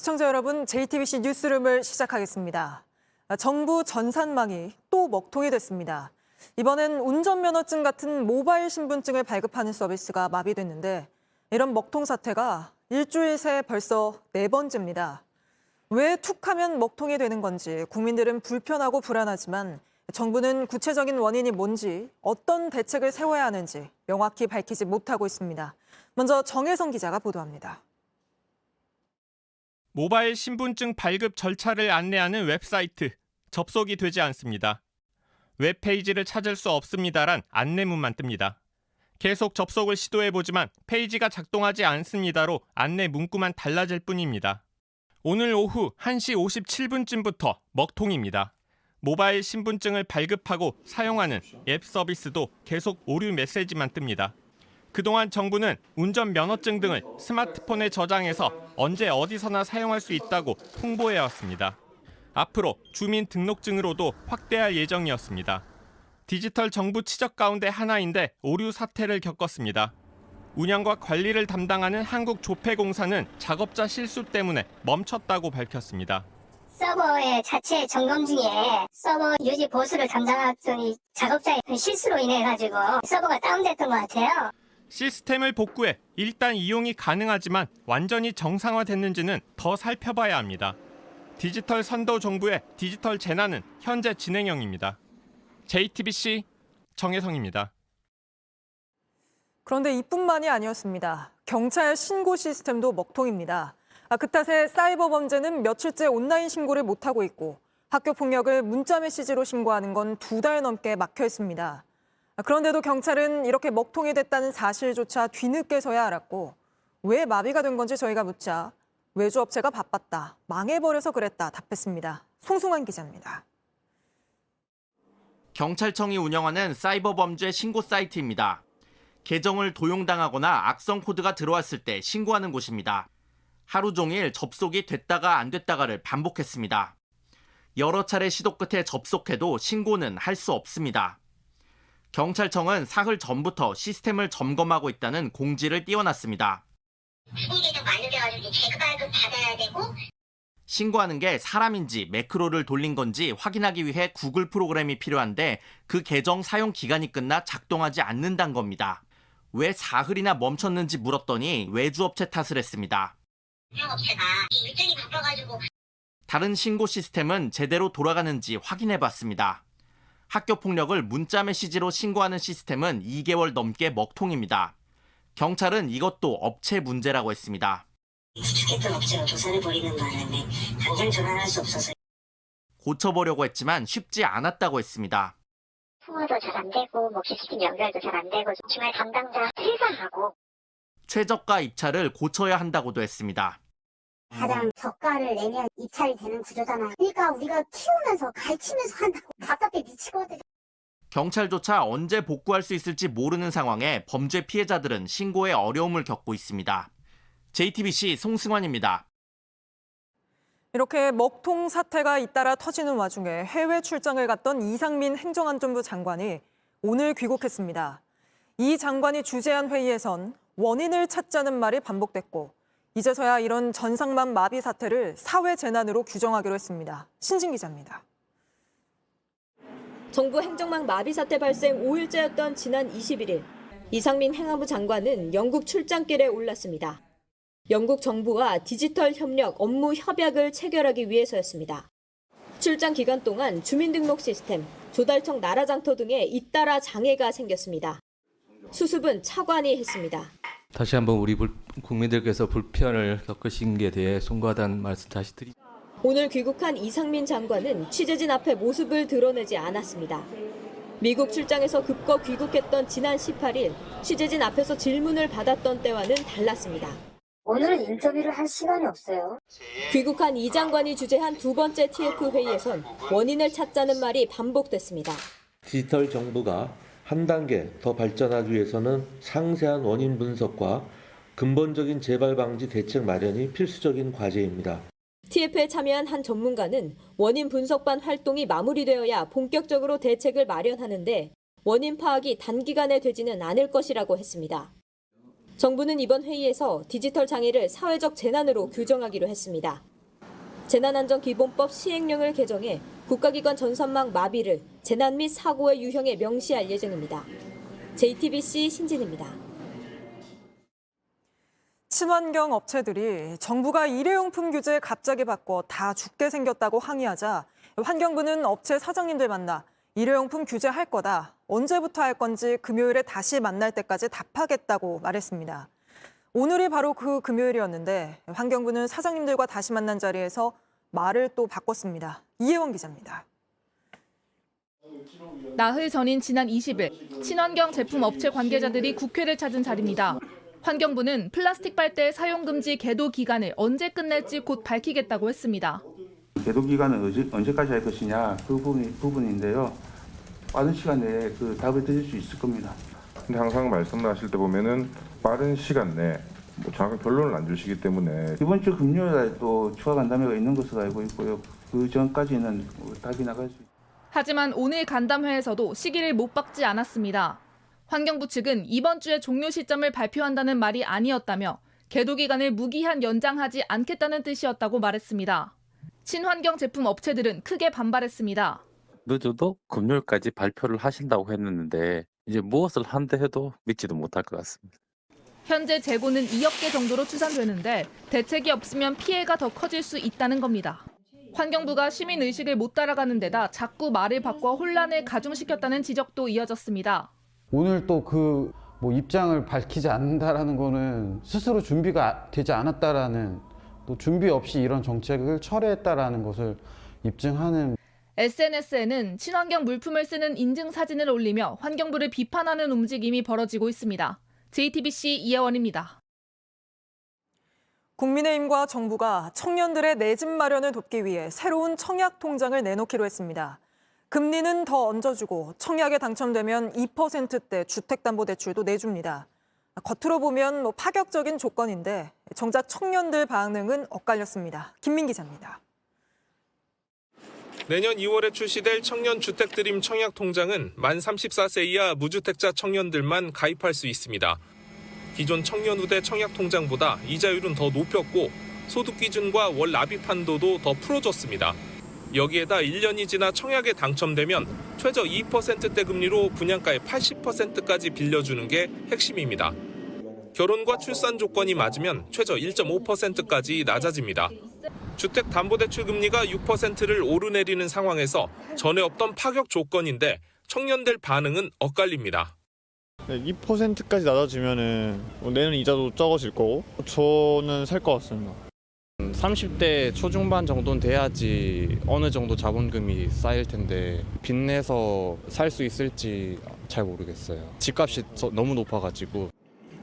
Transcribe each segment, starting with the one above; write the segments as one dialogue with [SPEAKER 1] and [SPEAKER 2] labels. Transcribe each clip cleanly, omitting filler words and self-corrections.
[SPEAKER 1] 시청자 여러분, JTBC 뉴스룸을 시작하겠습니다. 정부 전산망이 또 먹통이 됐습니다. 이번엔 운전면허증 같은 모바일 신분증을 발급하는 서비스가 마비됐는데 이런 먹통 사태가 일주일 새 벌써 4번째입니다. 왜 툭하면 먹통이 되는 건지 국민들은 불편하고 불안하지만 정부는 구체적인 원인이 뭔지 어떤 대책을 세워야 하는지 명확히 밝히지 못하고 있습니다. 먼저 정혜성 기자가 보도합니다.
[SPEAKER 2] 모바일 신분증 발급 절차를 안내하는 웹사이트, 접속이 되지 않습니다. 웹페이지를 찾을 수 없습니다란 안내문만 뜹니다. 계속 접속을 시도해보지만 페이지가 작동하지 않습니다로 안내 문구만 달라질 뿐입니다. 오늘 오후 1시 57분쯤부터 먹통입니다. 모바일 신분증을 발급하고 사용하는 앱 서비스도 계속 오류 메시지만 뜹니다. 그동안 정부는 운전면허증 등을 스마트폰에 저장해서 언제 어디서나 사용할 수 있다고 홍보해왔습니다. 앞으로 주민등록증으로도 확대할 예정이었습니다. 디지털 정부 치적 가운데 하나인데 오류 사태를 겪었습니다. 운영과 관리를 담당하는 한국조폐공사는 작업자 실수 때문에 멈췄다고 밝혔습니다.
[SPEAKER 3] 서버의 자체 점검 중에 서버 유지 보수를 담당했더니 작업자의 실수로 인해 가지고 서버가 다운됐던 것 같아요.
[SPEAKER 2] 시스템을 복구해 일단 이용이 가능하지만 완전히 정상화됐는지는 더 살펴봐야 합니다. 디지털 선도 정부의 디지털 재난은 현재 진행형입니다. JTBC 정혜성입니다.
[SPEAKER 1] 그런데 이뿐만이 아니었습니다. 경찰 신고 시스템도 먹통입니다. 그 탓에 사이버 범죄는 며칠째 온라인 신고를 못하고 있고 학교 폭력을 문자 메시지로 신고하는 건 2달 넘게 막혀 있습니다. 그런데도 경찰은 이렇게 먹통이 됐다는 사실조차 뒤늦게서야 알았고 왜 마비가 된 건지 저희가 묻자 외주업체가 바빴다, 망해버려서 그랬다 답했습니다. 송승환 기자입니다.
[SPEAKER 4] 경찰청이 운영하는 사이버 범죄 신고 사이트입니다. 계정을 도용당하거나 악성 코드가 들어왔을 때 신고하는 곳입니다. 하루 종일 접속이 됐다가 안 됐다가를 반복했습니다. 여러 차례 시도 끝에 접속해도 신고는 할 수 없습니다. 경찰청은 사흘 전부터 시스템을 점검하고 있다는 공지를 띄워놨습니다.
[SPEAKER 3] 계정 만들어가지고 재발급 받아야 되고
[SPEAKER 4] 신고하는 게 사람인지 매크로를 돌린 건지 확인하기 위해 구글 프로그램이 필요한데 그 계정 사용 기간이 끝나 작동하지 않는다는 겁니다. 왜 사흘이나 멈췄는지 물었더니 외주업체 탓을 했습니다.
[SPEAKER 3] 운영업체가 일정이 바빠가지고
[SPEAKER 4] 다른 신고 시스템은 제대로 돌아가는지 확인해봤습니다. 학교 폭력을 문자 메시지로 신고하는 시스템은 2개월 넘게 먹통입니다. 경찰은 이것도 업체 문제라고 했습니다.
[SPEAKER 3] 수축했던 업체가 도산해버리는 바람에 당장 전환할 수 없어서
[SPEAKER 4] 고쳐보려고 했지만 쉽지 않았다고 했습니다.
[SPEAKER 3] 통화도 잘 안 되고 시스템 연결도 잘 안 되고 주말 담당자 퇴사하고
[SPEAKER 4] 최저가 입찰을 고쳐야 한다고도 했습니다.
[SPEAKER 3] 가장 저가를 내면 입찰이 되는 구조잖아요. 그러니까 우리가 키우면서 가르치면서 한다고 답답해 미치거든요.
[SPEAKER 4] 경찰조차 언제 복구할 수 있을지 모르는 상황에 범죄 피해자들은 신고에 어려움을 겪고 있습니다. JTBC 송승환입니다.
[SPEAKER 1] 이렇게 먹통 사태가 잇따라 터지는 와중에 해외 출장을 갔던 이상민 행정안전부 장관이 오늘 귀국했습니다. 이 장관이 주재한 회의에선 원인을 찾자는 말이 반복됐고 이제서야 이런 전상망 마비 사태를 사회 재난으로 규정하기로 했습니다. 신진 기자입니다.
[SPEAKER 5] 정부 행정망 마비 사태 발생 5일째였던 지난 21일, 이상민 행안부 장관은 영국 출장길에 올랐습니다. 영국 정부와 디지털 협력 업무 협약을 체결하기 위해서였습니다. 출장 기간 동안 주민등록 시스템, 조달청 나라장터 등에 잇따라 장애가 생겼습니다. 수습은 차관이 했습니다.
[SPEAKER 6] 다시 한번 우리 국민들께서 불편을 겪으신 게 대해 송구하다는 말씀 다시 드립니다.
[SPEAKER 5] 오늘 귀국한 이상민 장관은 취재진 앞에 모습을 드러내지 않았습니다. 미국 출장에서 급거 귀국했던 지난 18일, 취재진 앞에서 질문을 받았던 때와는 달랐습니다.
[SPEAKER 3] 오늘은 인터뷰를 할 시간이 없어요.
[SPEAKER 5] 귀국한 이 장관이 주재한 2번째 TF 회의에선 원인을 찾자는 말이 반복됐습니다.
[SPEAKER 7] 디지털 정부가 한 단계 더 발전하기 위해서는 상세한 원인 분석과 근본적인 재발 방지 대책 마련이 필수적인 과제입니다.
[SPEAKER 5] TF에 참여한 한 전문가는 원인 분석반 활동이 마무리되어야 본격적으로 대책을 마련하는데 원인 파악이 단기간에 되지는 않을 것이라고 했습니다. 정부는 이번 회의에서 디지털 장애를 사회적 재난으로 규정하기로 했습니다. 재난안전기본법 시행령을 개정해 국가기관 전산망 마비를 재난 및 사고의 유형에 명시할 예정입니다. JTBC 신진입니다.
[SPEAKER 1] 친환경 업체들이 정부가 일회용품 규제 갑자기 바꿔 다 죽게 생겼다고 항의하자 환경부는 업체 사장님들 만나 일회용품 규제할 거다. 언제부터 할 건지 금요일에 다시 만날 때까지 답하겠다고 말했습니다. 오늘이 바로 그 금요일이었는데 환경부는 사장님들과 다시 만난 자리에서 말을 또 바꿨습니다. 이혜원 기자입니다.
[SPEAKER 8] 나흘 전인 지난 20일 친환경 제품 업체 관계자들이 국회를 찾은 자리입니다. 환경부는 플라스틱 빨대 사용 금지 계도 기간을 언제 끝낼지 곧 밝히겠다고 했습니다.
[SPEAKER 9] 계도 기간은 언제까지 할 것이냐 그 부분인데요. 빠른 시간 내에 그 답을 드릴 수 있을 겁니다.
[SPEAKER 10] 근데 항상 말씀하실 때 보면은 빠른 시간 내에 정확한 결론을 안 주시기 때문에
[SPEAKER 9] 이번 주 금요일에 또 추가 간담회가 있는 것으로 알고 있고요. 그 전까지는 답이 나갈 수 있습니다.
[SPEAKER 8] 하지만 오늘 간담회에서도 시기를 못 박지 않았습니다. 환경부 측은 이번 주에 종료 시점을 발표한다는 말이 아니었다며 계도 기간을 무기한 연장하지 않겠다는 뜻이었다고 말했습니다. 친환경 제품 업체들은 크게 반발했습니다.
[SPEAKER 11] 늦어도 금요일까지 발표를 하신다고 했는데 이제 무엇을 한다 해도 믿지도 못할 것 같습니다.
[SPEAKER 8] 현재 재고는 2억 개 정도로 추산되는데 대책이 없으면 피해가 더 커질 수 있다는 겁니다. 환경부가 시민의식을 못 따라가는 데다 자꾸 말을 바꿔 혼란을 가중시켰다는 지적도 이어졌습니다.
[SPEAKER 12] 오늘 또 그 입장을 밝히지 않는다라는 거는 스스로 준비가 되지 않았다라는, 또 준비 없이 이런 정책을 철회했다라는 것을 입증하는.
[SPEAKER 8] SNS에는 친환경 물품을 쓰는 인증 사진을 올리며 환경부를 비판하는 움직임이 벌어지고 있습니다. JTBC 이혜원입니다.
[SPEAKER 1] 국민의힘과 정부가 청년들의 내 집 마련을 돕기 위해 새로운 청약 통장을 내놓기로 했습니다. 금리는 더 얹어주고 청약에 당첨되면 2%대 주택담보대출도 내줍니다. 겉으로 보면 파격적인 조건인데 정작 청년들 반응은 엇갈렸습니다. 김민 기자입니다.
[SPEAKER 13] 내년 2월에 출시될 청년 주택드림 청약통장은 만 34세 이하 무주택자 청년들만 가입할 수 있습니다. 기존 청년 우대 청약통장보다 이자율은 더 높였고 소득 기준과 월 납입 한도도 더 풀어줬습니다. 여기에다 1년이 지나 청약에 당첨되면 최저 2%대 금리로 분양가의 80%까지 빌려주는 게 핵심입니다. 결혼과 출산 조건이 맞으면 최저 1.5%까지 낮아집니다. 주택담보대출 금리가 6%를 오르내리는 상황에서 전에 없던 파격 조건인데 청년들 반응은 엇갈립니다.
[SPEAKER 14] 2%까지 낮아지면은 내는 이자도 적어질 거고 저는 살 것 같습니다.
[SPEAKER 15] 30대 초중반 정도는 돼야지 어느 정도 자본금이 쌓일 텐데 빚내서 살 수 있을지 잘 모르겠어요. 집값이 너무 높아가지고.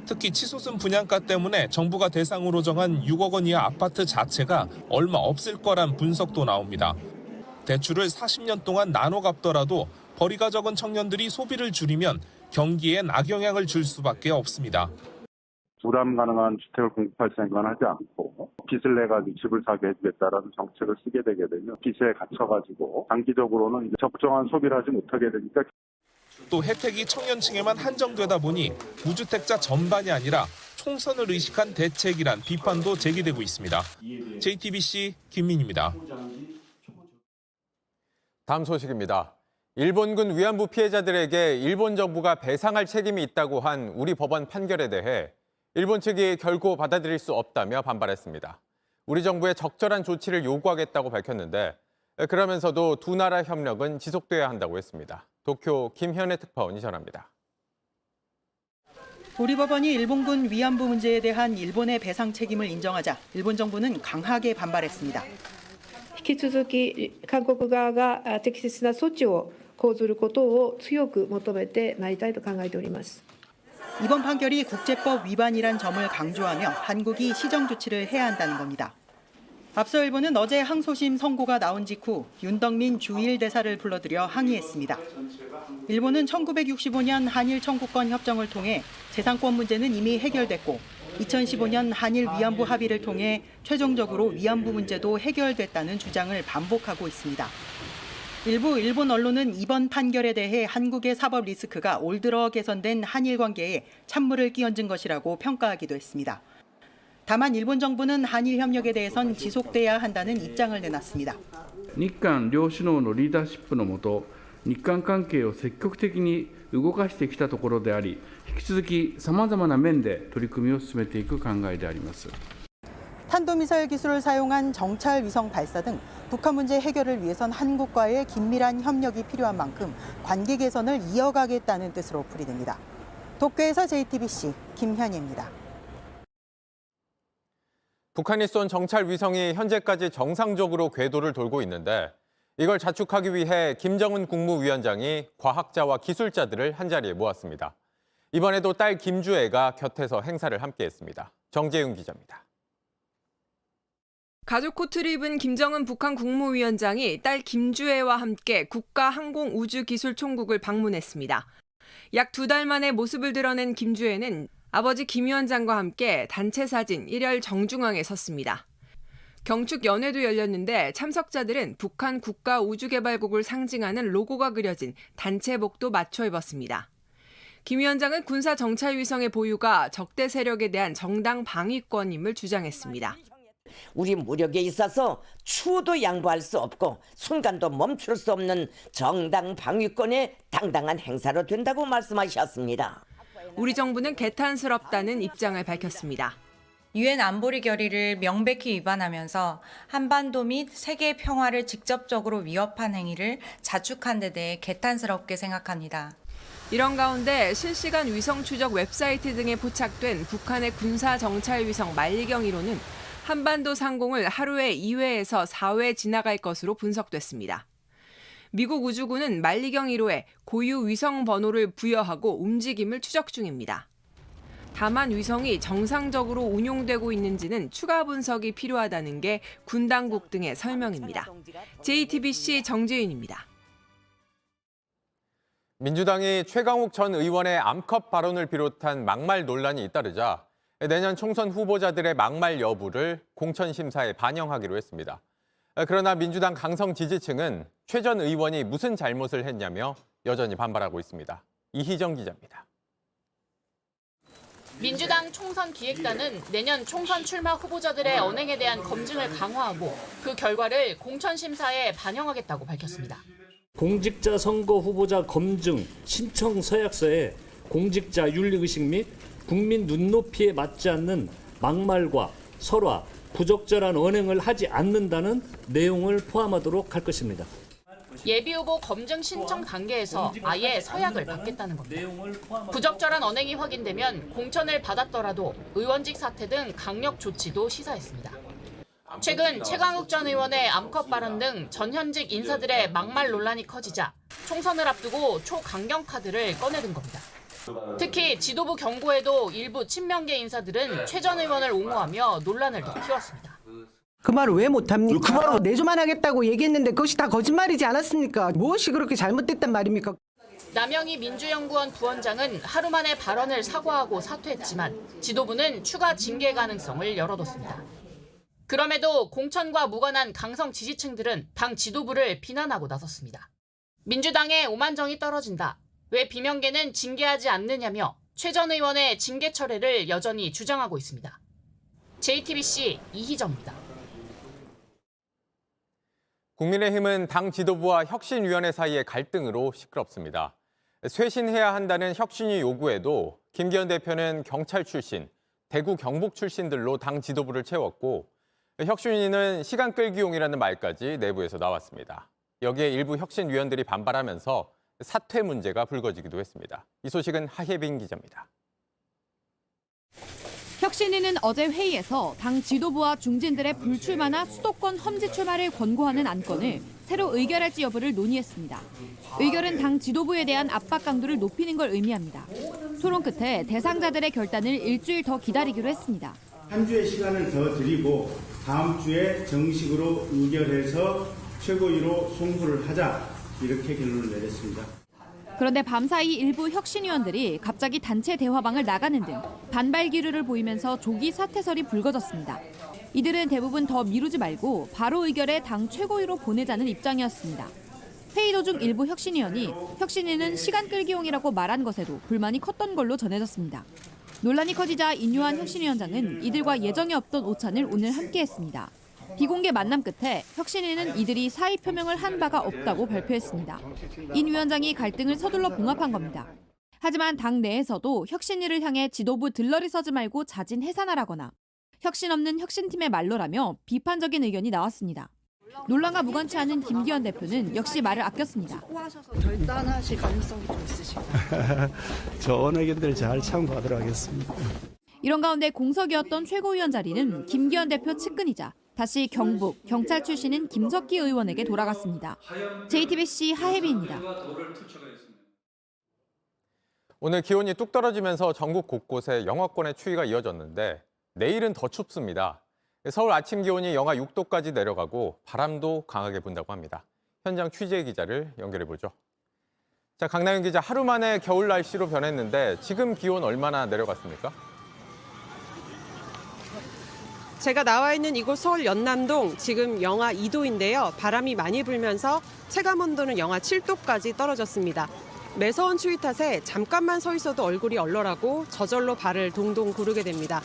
[SPEAKER 13] 특히 치솟은 분양가 때문에 정부가 대상으로 정한 6억 원 이하 아파트 자체가 얼마 없을 거란 분석도 나옵니다. 대출을 40년 동안 나눠 갚더라도 벌이가 적은 청년들이 소비를 줄이면 경기에 악영향을 줄 수밖에 없습니다.
[SPEAKER 9] 부담 가능한 주택을 공급할 생각은 하지 않고 빚을 내가지고 집을 사게 해주겠다라는 정책을 쓰게 되게 되면 빚에 갇혀가지고 장기적으로는 이제 적정한 소비를 하지 못하게 되니까.
[SPEAKER 13] 또 혜택이 청년층에만 한정되다 보니 무주택자 전반이 아니라 총선을 의식한 대책이란 비판도 제기되고 있습니다. JTBC 김민입니다.
[SPEAKER 16] 다음 소식입니다. 일본군 위안부 피해자들에게 일본 정부가 배상할 책임이 있다고 한 우리 법원 판결에 대해 일본 측이 결코 받아들일 수 없다며 반발했습니다. 우리 정부의 적절한 조치를 요구하겠다고 밝혔는데 그러면서도 두 나라 협력은 지속돼야 한다고 했습니다. 도쿄 김현애 특파원이 전합니다.
[SPEAKER 17] 우리 법원이 일본군 위안부 문제에 대한 일본의 배상 책임을 인정하자 일본 정부는 강하게 반발했습니다.
[SPEAKER 18] 引き続き韓国側が適切な措置を講ずることを強く求めてまいりたいと考えております。
[SPEAKER 17] 이번 판결이 국제법 위반이란 점을 강조하며 한국이 시정 조치를 해야 한다는 겁니다. 앞서 일본은 어제 항소심 선고가 나온 직후 윤덕민 주일 대사를 불러들여 항의했습니다. 일본은 1965년 한일 청구권 협정을 통해 재산권 문제는 이미 해결됐고 2015년 한일 위안부 합의를 통해 최종적으로 위안부 문제도 해결됐다는 주장을 반복하고 있습니다. 일부 일본 언론은 이번 판결에 대해 한국의 사법 리스크가 올 들어 개선된 한일 관계에 찬물을 끼얹은 것이라고 평가하기도 했습니다. 다만 일본 정부는 한일 협력에 대해선 지속돼야 한다는 입장을 내놨습니다.
[SPEAKER 19] 日韓両首脳のリーダーシップのもと、日韓関係を積極的に動かしてきたところであり、引き続きさまざまな面で取り組みを進めていく考えであります。
[SPEAKER 17] 탄도미사일 기술을 사용한 정찰 위성 발사 등 북한 문제 해결을 위해선 한국과의 긴밀한 협력이 필요한 만큼 관계 개선을 이어가겠다는 뜻으로 풀이됩니다. 도쿄에서 JTBC 김현희입니다.
[SPEAKER 16] 북한이 쏜 정찰 위성이 현재까지 정상적으로 궤도를 돌고 있는데 이걸 자축하기 위해 김정은 국무위원장이 과학자와 기술자들을 한자리에 모았습니다. 이번에도 딸 김주애가 곁에서 행사를 함께했습니다. 정재윤 기자입니다.
[SPEAKER 20] 가죽 코트를 입은 김정은 북한 국무위원장이 딸 김주애와 함께 국가항공우주기술총국을 방문했습니다. 약 2달 만에 모습을 드러낸 김주애는 아버지 김 위원장과 함께 단체 사진 1열 정중앙에 섰습니다. 경축 연회도 열렸는데 참석자들은 북한 국가우주개발국을 상징하는 로고가 그려진 단체복도 맞춰 입었습니다. 김 위원장은 군사 정찰 위성의 보유가 적대 세력에 대한 정당 방위권임을 주장했습니다.
[SPEAKER 21] 우리 무력에 있어서 추호도 양보할 수 없고 순간도 멈출 수 없는 정당 방위권의 당당한 행사로 된다고 말씀하셨습니다.
[SPEAKER 20] 우리 정부는 개탄스럽다는 입장을 밝혔습니다.
[SPEAKER 22] 유엔 안보리 결의를 명백히 위반하면서 한반도 및 세계 평화를 직접적으로 위협한 행위를 자축한 데 대해 개탄스럽게 생각합니다.
[SPEAKER 20] 이런 가운데 실시간 위성 추적 웹사이트 등에 포착된 북한의 군사 정찰 위성 만리경 1호는 한반도 상공을 하루에 2회에서 4회 지나갈 것으로 분석됐습니다. 미국 우주군은 만리경 1호에 고유 위성 번호를 부여하고 움직임을 추적 중입니다. 다만 위성이 정상적으로 운용되고 있는지는 추가 분석이 필요하다는 게 군 당국 등의 설명입니다. JTBC 정재윤입니다.
[SPEAKER 16] 민주당이 최강욱 전 의원의 암컷 발언을 비롯한 막말 논란이 잇따르자 내년 총선 후보자들의 막말 여부를 공천심사에 반영하기로 했습니다. 그러나 민주당 강성 지지층은 최 전 의원이 무슨 잘못을 했냐며 여전히 반발하고 있습니다. 이희정 기자입니다.
[SPEAKER 23] 민주당 총선 기획단은 내년 총선 출마 후보자들의 언행에 대한 검증을 강화하고 그 결과를 공천심사에 반영하겠다고 밝혔습니다.
[SPEAKER 24] 공직자 선거 후보자 검증 신청 서약서에 공직자 윤리의식 및 국민 눈높이에 맞지 않는 막말과 설화, 부적절한 언행을 하지 않는다는 내용을 포함하도록 할 것입니다.
[SPEAKER 23] 예비후보 검증 신청 단계에서 아예 서약을 받겠다는 겁니다. 부적절한 언행이 확인되면 공천을 받았더라도 의원직 사퇴 등 강력 조치도 시사했습니다. 최근 최강욱 전 의원의 암컷 발언 등 전현직 인사들의 막말 논란이 커지자 총선을 앞두고 초강경 카드를 꺼내든 겁니다. 특히 지도부 경고에도 일부 친명계 인사들은 최 전 의원을 옹호하며 논란을 더 키웠습니다.
[SPEAKER 25] 그 말을 왜 못합니까? 그 말을 내조만 하겠다고 얘기했는데 그것이 다 거짓말이지 않았습니까? 무엇이 그렇게 잘못됐단 말입니까?
[SPEAKER 23] 남영희 민주연구원 부원장은 하루 만에 발언을 사과하고 사퇴했지만 지도부는 추가 징계 가능성을 열어뒀습니다. 그럼에도 공천과 무관한 강성 지지층들은 당 지도부를 비난하고 나섰습니다. 민주당의 오만정이 떨어진다. 왜 비명계는 징계하지 않느냐며 최 전 의원의 징계 철회를 여전히 주장하고 있습니다. JTBC 이희정입니다.
[SPEAKER 16] 국민의힘은 당 지도부와 혁신위원회 사이의 갈등으로 시끄럽습니다. 쇄신해야 한다는 혁신위 요구에도 김기현 대표는 경찰 출신, 대구 경북 출신들로 당 지도부를 채웠고 혁신위는 시간 끌기용이라는 말까지 내부에서 나왔습니다. 여기에 일부 혁신위원들이 반발하면서 사퇴 문제가 불거지기도 했습니다. 이 소식은 하혜빈 기자입니다.
[SPEAKER 26] 혁신위는 어제 회의에서 당 지도부와 중진들의 불출마나 수도권 험지 출마를 권고하는 안건을 새로 의결할지 여부를 논의했습니다. 의결은 당 지도부에 대한 압박 강도를 높이는 걸 의미합니다. 토론 끝에 대상자들의 결단을 일주일 더 기다리기로 했습니다.
[SPEAKER 27] 한 주의 시간을 더 드리고 다음 주에 정식으로 의결해서 최고위로 송부를 하자 이렇게 결론을 내렸습니다.
[SPEAKER 26] 그런데 밤사이 일부 혁신위원들이 갑자기 단체 대화방을 나가는 등 반발 기류를 보이면서 조기 사퇴설이 불거졌습니다. 이들은 대부분 더 미루지 말고 바로 의결해 당 최고위로 보내자는 입장이었습니다. 회의 도중 일부 혁신위원이 혁신위는 시간 끌기용이라고 말한 것에도 불만이 컸던 걸로 전해졌습니다. 논란이 커지자 인유한 혁신위원장은 이들과 예정이 없던 오찬을 오늘 함께했습니다. 비공개 만남 끝에 혁신위는 이들이 사의 표명을 한 바가 없다고 발표했습니다. 인 위원장이 갈등을 서둘러 봉합한 겁니다. 하지만 당 내에서도 혁신위를 향해 지도부 들러리 서지 말고 자진 해산하라거나 혁신 없는 혁신팀의 말로라며 비판적인 의견이 나왔습니다. 논란과 무관치 않은 김기현 대표는 역시 말을 아꼈습니다.
[SPEAKER 2] 결단하실 가능성이 좀 있으신가요?
[SPEAKER 3] 좋은 의견들 잘 참고하도록 하겠습니다.
[SPEAKER 26] 이런 가운데 공석이었던 최고위원 자리는 김기현 대표 측근이자 다시 경북, 경찰 출신인 김석기 의원에게 돌아갔습니다. JTBC 하혜비입니다.
[SPEAKER 16] 오늘 기온이 뚝 떨어지면서 전국 곳곳에 영하권의 추위가 이어졌는데 내일은 더 춥습니다. 서울 아침 기온이 영하 6도까지 내려가고 바람도 강하게 분다고 합니다. 현장 취재 기자를 연결해보죠. 자, 강나윤 기자, 하루 만에 겨울 날씨로 변했는데 지금 기온 얼마나 내려갔습니까?
[SPEAKER 4] 제가 나와 있는 이곳 서울 연남동 지금 영하 2도인데요. 바람이 많이 불면서 체감 온도는 영하 7도까지 떨어졌습니다. 매서운 추위 탓에 잠깐만 서 있어도 얼굴이 얼얼하고 저절로 발을 동동 구르게 됩니다.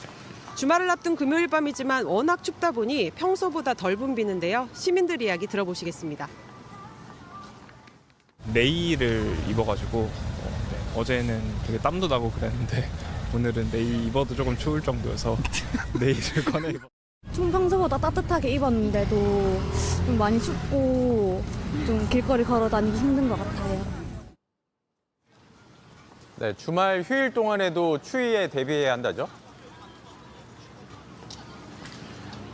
[SPEAKER 4] 주말을 앞둔 금요일 밤이지만 워낙 춥다 보니 평소보다 덜 붐비는데요. 시민들 이야기 들어보시겠습니다.
[SPEAKER 5] 내일을 입어가지고 어제는 되게 땀도 나고 그랬는데 오늘은 내일 입어도 조금 추울 정도여서 내일을 꺼내 입어.
[SPEAKER 6] 좀 평소보다 따뜻하게 입었는데도 좀 많이 춥고 좀 길거리 걸어 다니기 힘든 것 같아요.
[SPEAKER 16] 네, 주말 휴일 동안에도 추위에 대비해야 한다죠?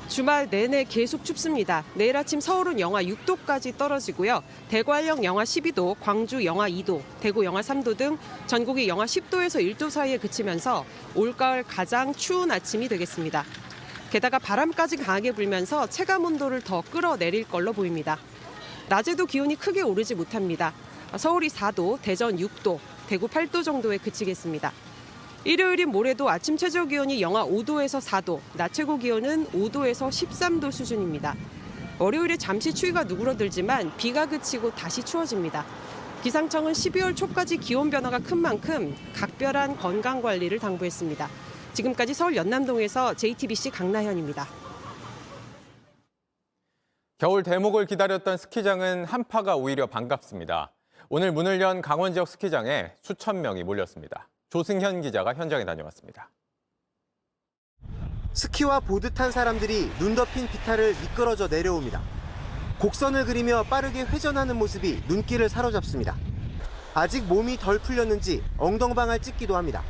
[SPEAKER 4] 주말 내내 계속 춥습니다. 내일 아침 서울은 영하 6도까지 떨어지고요. 대관령 영하 12도, 광주 영하 2도, 대구 영하 3도 등 전국이 영하 10도에서 1도 사이에 그치면서 올가을 가장 추운 아침이 되겠습니다. 게다가 바람까지 강하게 불면서 체감 온도를 더 끌어내릴 걸로 보입니다. 낮에도 기온이 크게 오르지 못합니다. 서울이 4도, 대전 6도, 대구 8도 정도에 그치겠습니다. 일요일인 모레도 아침 최저 기온이 영하 5도에서 4도, 낮 최고 기온은 5도에서 13도 수준입니다. 월요일에 잠시 추위가 누그러들지만 비가 그치고 다시 추워집니다. 기상청은 12월 초까지 기온 변화가 큰 만큼 각별한 건강 관리를 당부했습니다. 지금까지 서울 연남동에서 JTBC 강나현입니다.
[SPEAKER 16] 겨울 대목을 기다렸던 스키장은 한파가 오히려 반갑습니다. 오늘 문을 연 강원 지역 스키장에 수천 명이 몰렸습니다. 조승현 기자가 현장에 다녀왔습니다.
[SPEAKER 7] 스키와 보드 탄 사람들이 눈 덮인 비탈을 미끄러져 내려옵니다. 곡선을 그리며 빠르게 회전하는 모습이 눈길을 사로잡습니다. 아직 몸이 덜 풀렸는지 엉덩방아를 찍기도 합니다.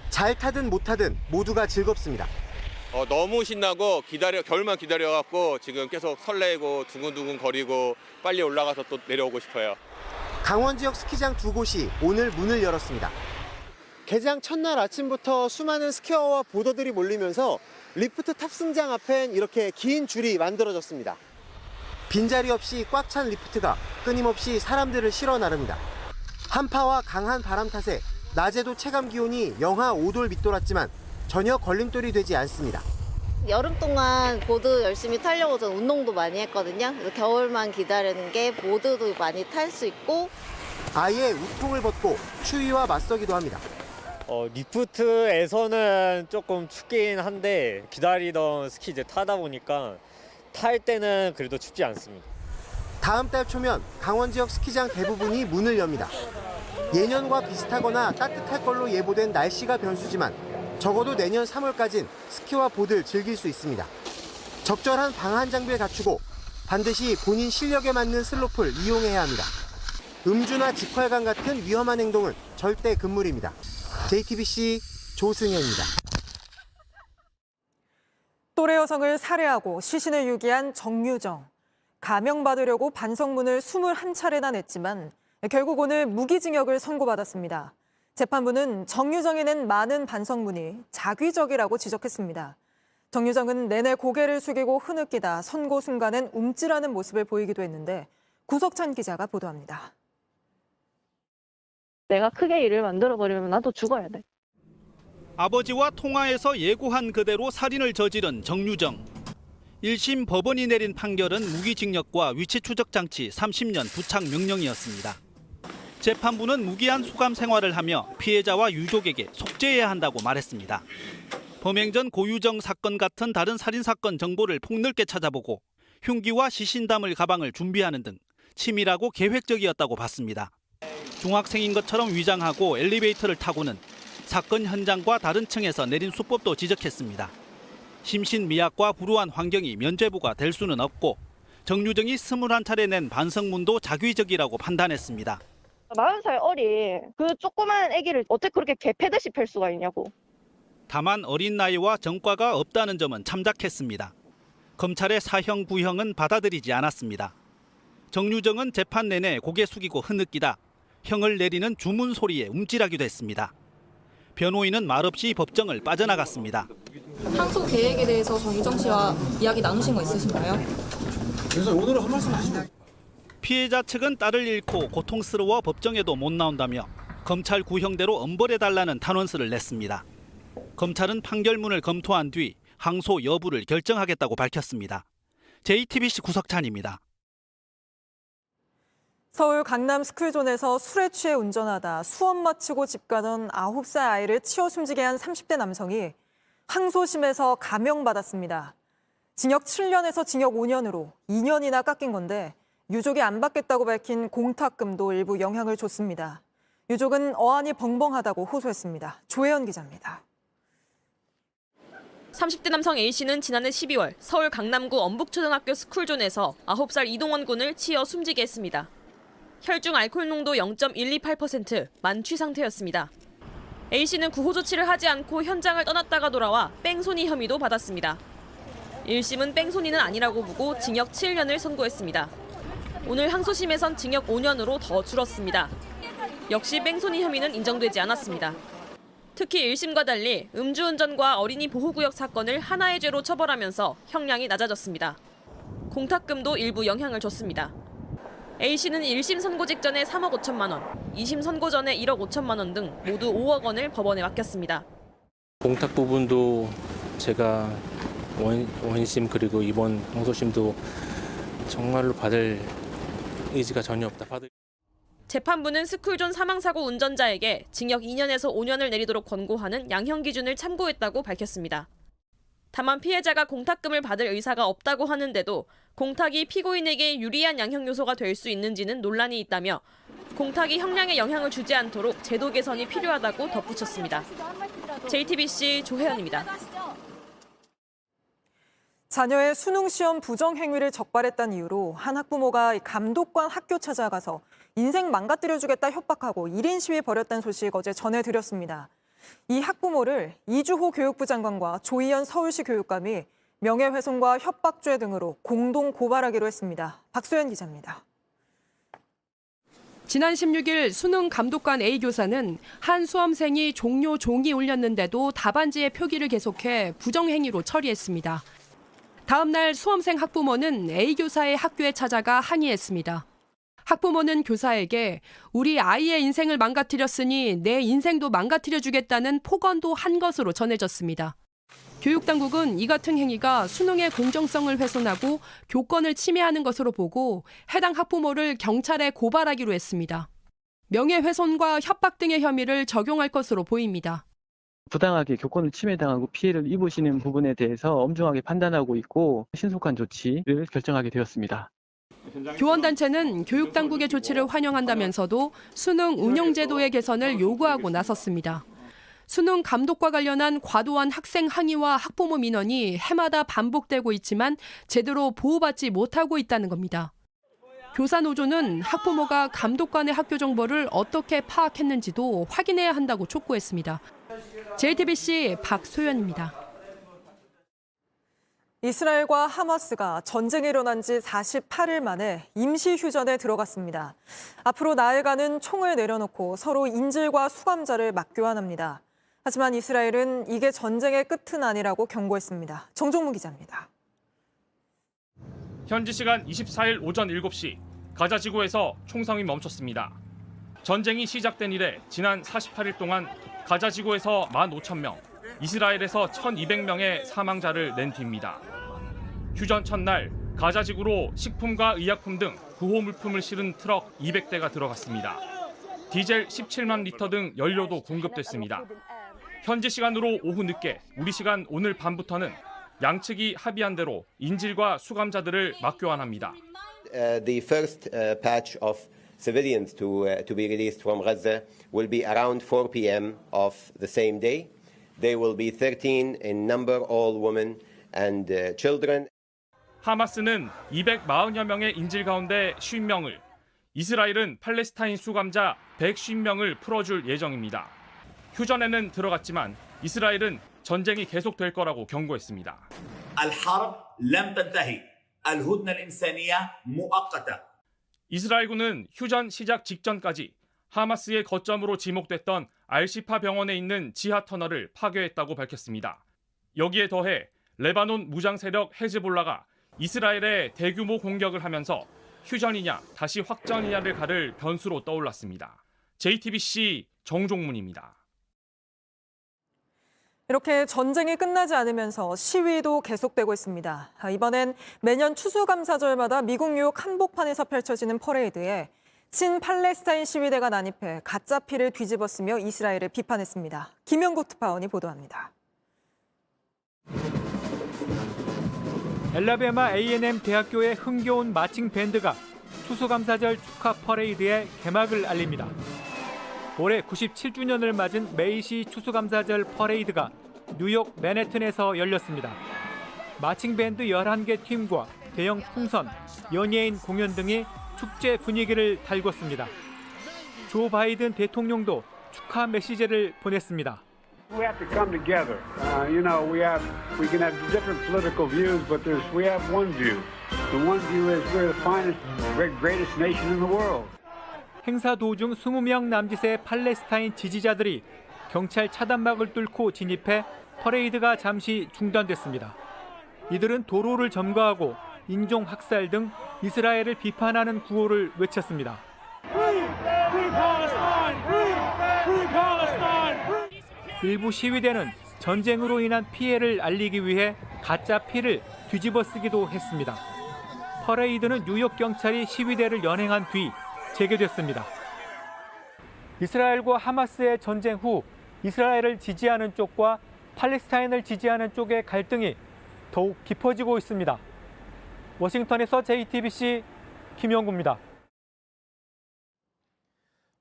[SPEAKER 7] 잘 타든 못 타든 모두가 즐겁습니다.
[SPEAKER 10] 너무 신나고 겨울만 기다려갖고 지금 계속 설레고 두근두근 거리고 빨리 올라가서 또 내려오고 싶어요.
[SPEAKER 7] 강원 지역 스키장 두 곳이 오늘 문을 열었습니다. 개장 첫날 아침부터 수많은 스키어와 보더들이 몰리면서 리프트 탑승장 앞엔 이렇게 긴 줄이 만들어졌습니다. 빈자리 없이 꽉 찬 리프트가 끊임없이 사람들을 실어 나릅니다. 한파와 강한 바람 탓에 낮에도 체감 기온이 영하 5도를 밑돌았지만 전혀 걸림돌이 되지 않습니다.
[SPEAKER 28] 여름 동안 보드 열심히 타려고 전 운동도 많이 했거든요. 그래서 겨울만 기다리는 게 보드도 많이 탈 수 있고
[SPEAKER 7] 아예 우통을 벗고 추위와 맞서기도 합니다.
[SPEAKER 29] 리프트에서는 조금 춥긴 한데 기다리던 스키 이제 타다 보니까 탈 때는 그래도 춥지 않습니다.
[SPEAKER 7] 다음 달 초면 강원 지역 스키장 대부분이 문을 엽니다. 예년과 비슷하거나 따뜻할 걸로 예보된 날씨가 변수지만 적어도 내년 3월까진 스키와 보드를 즐길 수 있습니다. 적절한 방한 장비를 갖추고 반드시 본인 실력에 맞는 슬로프를 이용해야 합니다. 음주나 직활강 같은 위험한 행동은 절대 금물입니다. JTBC 조승현입니다.
[SPEAKER 1] 또래 여성을 살해하고 시신을 유기한 정유정. 감형받으려고 반성문을 21차례나 냈지만 결국 오늘 무기징역을 선고받았습니다. 재판부는 정유정이 낸 많은 반성문이 자기적이라고 지적했습니다. 정유정은 내내 고개를 숙이고 흐느끼다 선고 순간엔 움찔하는 모습을 보이기도 했는데 구석찬 기자가 보도합니다.
[SPEAKER 30] 내가 크게 일을 만들어버리면 나도 죽어야 돼.
[SPEAKER 31] 아버지와 통화에서 예고한 그대로 살인을 저지른 정유정. 1심 법원이 내린 판결은 무기징역과 위치 추적 장치 30년 부착 명령이었습니다. 재판부는 무기한 수감 생활을 하며 피해자와 유족에게 속죄해야 한다고 말했습니다. 범행 전 고유정 사건 같은 다른 살인사건 정보를 폭넓게 찾아보고 흉기와 시신 담을 가방을 준비하는 등 치밀하고 계획적이었다고 봤습니다. 중학생인 것처럼 위장하고 엘리베이터를 타고는 사건 현장과 다른 층에서 내린 수법도 지적했습니다. 심신미약과 불우한 환경이 면죄부가 될 수는 없고 정유정이 21차례 낸 반성문도 자기적이라고 판단했습니다.
[SPEAKER 30] 40살 어린 그 조그만 아기를 어떻게 그렇게 개패듯이 팰 수가 있냐고.
[SPEAKER 31] 다만 어린 나이와 전과가 없다는 점은 참작했습니다. 검찰의 사형 구형은 받아들이지 않았습니다. 정유정은 재판 내내 고개 숙이고 흐느끼다 형을 내리는 주문 소리에 움찔하기도 했습니다. 변호인은 말없이 법정을 빠져나갔습니다.
[SPEAKER 8] 항소 계획에 대해서 정유정 씨와 이야기 나누신 거 있으신가요?
[SPEAKER 31] 그래서 오늘은 한 말씀 하시죠. 피해자 측은 딸을 잃고 고통스러워 법정에도 못 나온다며 검찰 구형대로 엄벌해달라는 탄원서를 냈습니다. 검찰은 판결문을 검토한 뒤 항소 여부를 결정하겠다고 밝혔습니다. JTBC 구석찬입니다.
[SPEAKER 1] 서울 강남 스쿨존에서 술에 취해 운전하다 수업 마치고 집 가던 9살 아이를 치어 숨지게 한 30대 남성이 항소심에서 감형받았습니다. 징역 7년에서 징역 5년으로 2년이나 깎인 건데 유족이 안 받겠다고 밝힌 공탁금도 일부 영향을 줬습니다. 유족은 어안이 벙벙하다고 호소했습니다. 조혜연 기자입니다.
[SPEAKER 9] 30대 남성 A씨는 지난해 12월 서울 강남구 엄북초등학교 스쿨존에서 9살 이동원 군을 치어 숨지게 했습니다. 혈중 알코올 농도 0.128%, 만취 상태였습니다. A씨는 구호 조치를 하지 않고 현장을 떠났다가 돌아와 뺑소니 혐의도 받았습니다. 1심은 뺑소니는 아니라고 보고 징역 7년을 선고했습니다. 오늘 항소심에선 징역 5년으로 더 줄었습니다. 역시 뺑소니 혐의는 인정되지 않았습니다. 특히 1심과 달리 음주운전과 어린이 보호구역 사건을 하나의 죄로 처벌하면서 형량이 낮아졌습니다. 공탁금도 일부 영향을 줬습니다. A씨는 1심 선고 직전에 3억 5천만 원, 2심 선고 전에 1억 5천만 원 등 모두 5억 원을 법원에 맡겼습니다.
[SPEAKER 11] 공탁 부분도 제가 원심 그리고 이번 항소심도 정말로 받을 의지가 전혀 없다.
[SPEAKER 9] 재판부는 스쿨존 사망사고 운전자에게 징역 2년에서 5년을 내리도록 권고하는 양형 기준을 참고했다고 밝혔습니다. 다만 피해자가 공탁금을 받을 의사가 없다고 하는데도 공탁이 피고인에게 유리한 양형 요소가 될 수 있는지는 논란이 있다며 공탁이 형량에 영향을 주지 않도록 제도 개선이 필요하다고 덧붙였습니다. JTBC 조혜연입니다.
[SPEAKER 1] 자녀의 수능 시험 부정 행위를 적발했다는 이유로 한 학부모가 감독관 학교 찾아가서 인생 망가뜨려주겠다 협박하고 1인 시위 벌였다는 소식 어제 전해드렸습니다. 이 학부모를 이주호 교육부 장관과 조희연 서울시 교육감이 명예훼손과 협박죄 등으로 공동 고발하기로 했습니다. 박소연 기자입니다.
[SPEAKER 12] 지난 16일 수능 감독관 A 교사는 한 수험생이 종료 종이 울렸는데도 답안지에 표기를 계속해 부정행위로 처리했습니다. 다음 날 수험생 학부모는 A 교사의 학교에 찾아가 항의했습니다. 학부모는 교사에게 우리 아이의 인생을 망가뜨렸으니 내 인생도 망가뜨려주겠다는 폭언도 한 것으로 전해졌습니다. 교육당국은 이 같은 행위가 수능의 공정성을 훼손하고 교권을 침해하는 것으로 보고 해당 학부모를 경찰에 고발하기로 했습니다. 명예훼손과 협박 등의 혐의를 적용할 것으로 보입니다.
[SPEAKER 13] 부당하게 교권을 침해당하고 피해를 입으시는 부분에 대해서 엄중하게 판단하고 있고 신속한 조치를 결정하게 되었습니다.
[SPEAKER 12] 교원단체는 교육당국의 조치를 환영한다면서도 수능 운영제도의 개선을 요구하고 나섰습니다. 수능 감독과 관련한 과도한 학생 항의와 학부모 민원이 해마다 반복되고 있지만 제대로 보호받지 못하고 있다는 겁니다. 교사노조는 학부모가 감독관의 학교 정보를 어떻게 파악했는지도 확인해야 한다고 촉구했습니다. JTBC 박소연입니다.
[SPEAKER 1] 이스라엘과 하마스가 전쟁이 일어난 지 48일 만에 임시휴전에 들어갔습니다. 앞으로 나아가는 총을 내려놓고 서로 인질과 수감자를 맞교환합니다. 하지만 이스라엘은 이게 전쟁의 끝은 아니라고 경고했습니다. 정종문 기자입니다.
[SPEAKER 14] 현지 시간 24일 오전 7시 가자 지구에서 총성이 멈췄습니다. 전쟁이 시작된 이래 지난 48일 동안 가자 지구에서 15,000명, 이스라엘에서 1,200명의 사망자를 낸 뒤입니다. 휴전 첫날 가자 지구로 식품과 의약품 등 구호 물품을 실은 트럭 200대가 들어갔습니다. 디젤 17만 리터 등 연료도 공급됐습니다. 현지 시간으로 오후 늦게, 우리 시간 오늘 밤부터는 양측이 합의한 대로 인질과 수감자들을 맞교환합니다.
[SPEAKER 15] The first batch of civilians to be released from Gaza will be around 4 p.m. of the same day. They will be 13 in number, all women and children.
[SPEAKER 14] 하마스는 240여 명의 인질 가운데 50명을, 이스라엘은 팔레스타인 수감자 150명을 풀어줄 예정입니다. 휴전에는 들어갔지만 이스라엘은 전쟁이 계속될 거라고 경고했습니다.
[SPEAKER 17] الحرب لم تنتهي. الهدنة الإنسانية مؤقتة.
[SPEAKER 14] 이스라엘군은 휴전 시작 직전까지 하마스의 거점으로 지목됐던 알시파 병원에 있는 지하 터널을 파괴했다고 밝혔습니다. 여기에 더해 레바논 무장 세력 헤즈볼라가 이스라엘에 대규모 공격을 하면서 휴전이냐 다시 확전이냐를 가를 변수로 떠올랐습니다. JTBC 정종문입니다.
[SPEAKER 1] 이렇게 전쟁이 끝나지 않으면서 시위도 계속되고 있습니다. 이번엔 매년 추수감사절마다 미국 뉴욕 한복판에서 펼쳐지는 퍼레이드에 친팔레스타인 시위대가 난입해 가짜 피를 뒤집어쓰며 이스라엘을 비판했습니다. 김영국 특파원이 보도합니다.
[SPEAKER 18] 엘라베마 A&M 대학교의 흥겨운 마칭 밴드가 추수감사절 축하 퍼레이드의 개막을 알립니다. 올해 97주년을 맞은 메이시 추수감사절 퍼레이드가 뉴욕 맨해튼에서 열렸습니다. 마칭 밴드 11개 팀과 대형 풍선, 연예인 공연 등이 축제 분위기를 달궜습니다. 조 바이든 대통령도 축하 메시지를 보냈습니다.
[SPEAKER 19] We have to come together. We can have different political views, but we have one view. The one view is we're the finest, greatest nation in the world.
[SPEAKER 18] 행사 도중 20명 남짓의 팔레스타인 지지자들이 경찰 차단막을 뚫고 진입해 퍼레이드가 잠시 중단됐습니다. 이들은 도로를 점거하고 인종 학살 등 이스라엘을 비판하는 구호를 외쳤습니다. 일부 시위대는 전쟁으로 인한 피해를 알리기 위해 가짜 피를 뒤집어쓰기도 했습니다. 퍼레이드는 뉴욕 경찰이 시위대를 연행한 뒤 재개됐습니다. 이스라엘과 하마스의 전쟁 후 이스라엘을 지지하는 쪽과 팔레스타인을 지지하는 쪽의 갈등이 더욱 깊어지고 있습니다. 워싱턴에서 JTBC 김영구입니다.